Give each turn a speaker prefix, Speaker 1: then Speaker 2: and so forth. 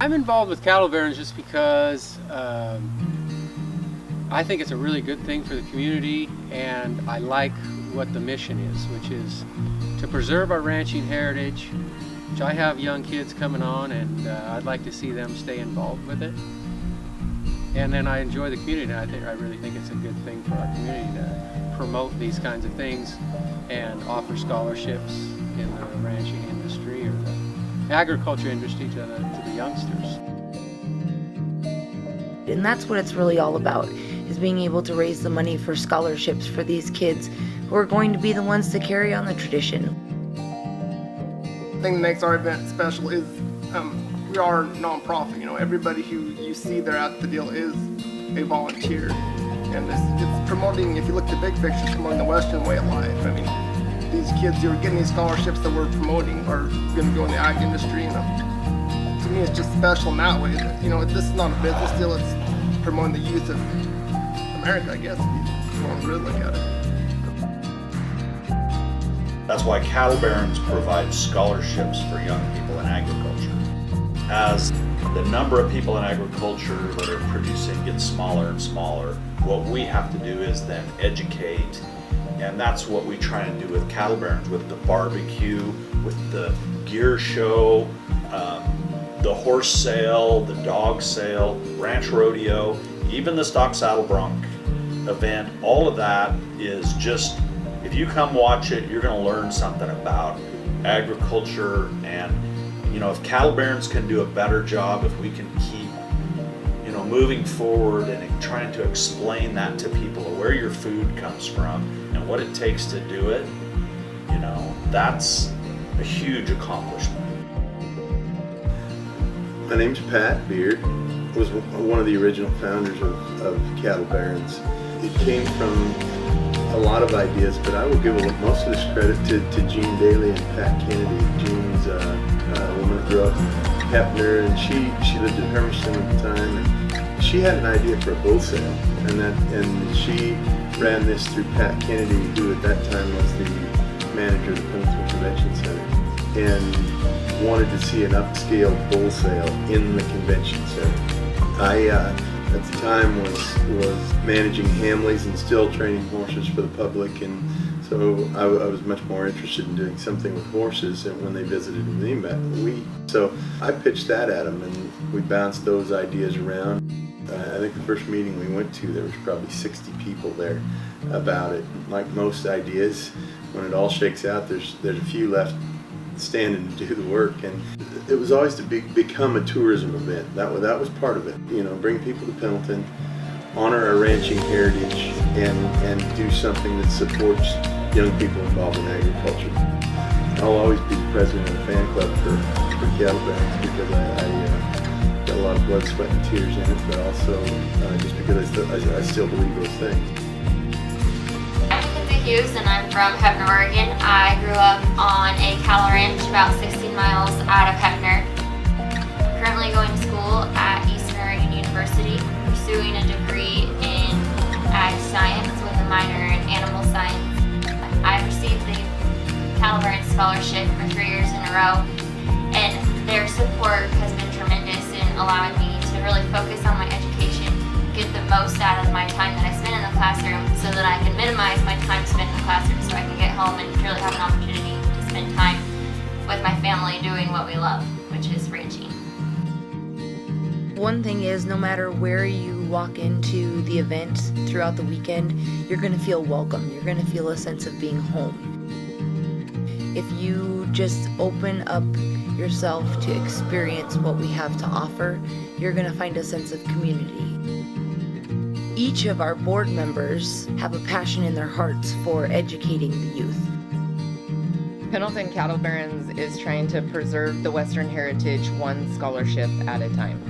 Speaker 1: I'm involved with cattle barons just because I think it's a really good thing for the community, and I like what the mission is, which is to preserve our ranching heritage, which I have young kids coming on, and I'd like to see them stay involved with it. And then I enjoy the community, and I really think it's a good thing for our community to promote these kinds of things and offer scholarships in the ranching industry or the agriculture industry to the youngsters.
Speaker 2: And that's what it's really all about, is being able to raise the money for scholarships for these kids who are going to be the ones to carry on the tradition.
Speaker 3: The thing that makes our event special is we are non-profit. Everybody who you see there at the deal is a volunteer, and it's promoting. If you look at the big picture, it's promoting the Western way of life. I mean, these kids who are getting these scholarships that we're promoting are going to go in the ag industry, and to me, it's just special in that way. That this is not a business deal; it's promoting the youth of America, I guess, if you want to really look at it.
Speaker 4: That's why cattle barons provide scholarships for young people in agriculture. As the number of people in agriculture that are producing gets smaller and smaller, what we have to do is then educate, and that's what we try and do with cattle barons, with the barbecue, with the gear show, the horse sale, the dog sale, ranch rodeo, even the stock saddle bronc event. All of that is just, if you come watch it, you're going to learn something about agriculture. And if cattle barons can do a better job, if we can keep moving forward and trying to explain that to people, where your food comes from and what it takes to do it, that's a huge accomplishment.
Speaker 5: My name's Pat Beard. I was one of the original founders of Cattle Barons. It came from a lot of ideas, but I will give most of this credit to Jean Daly and Pat Kennedy. Jean's a woman that grew up in Hefner, and she lived in Hermiston at the time, and she had an idea for a bull sale, and she ran this through Pat Kennedy, who at that time was the manager of the Pendleton Convention Center, and wanted to see an upscale bull sale in the convention center. I at the time was managing Hamleys and still training horses for the public, and so I was much more interested in doing something with horses. And when they visited me, so I pitched that at them, and we bounced those ideas around. I think the first meeting we went to, there was probably 60 people there about it. Like most ideas, when it all shakes out, there's a few left standing to do the work, and it was always to become a tourism event. That was part of it. Bring people to Pendleton, honor our ranching heritage, and do something that supports young people involved in agriculture. I'll always be the president of the fan club for cattle barons because I got a lot of blood, sweat, and tears in it, but also just because I still believe those things.
Speaker 6: And I'm from Hefner, Oregon. I grew up on a cattle ranch about 16 miles out of Hefner. I'm currently going to school at Eastern Oregon University, pursuing a degree in ag science with a minor in animal science. I've received the Cattle Barons Scholarship for 3 years in a row, and their support has been tremendous in allowing me to really focus on my education, get the most out of my time that I spend in the classroom so that I can minimize my time spent in the classroom so I can get home and really have an opportunity to spend time with my family doing what we love, which is ranching.
Speaker 2: One thing is, no matter where you walk into the event throughout the weekend, you're going to feel welcome. You're going to feel a sense of being home. If you just open up yourself to experience what we have to offer, you're going to find a sense of community. Each of our board members have a passion in their hearts for educating the youth.
Speaker 7: Pendleton Cattle Barons is trying to preserve the Western heritage one scholarship at a time.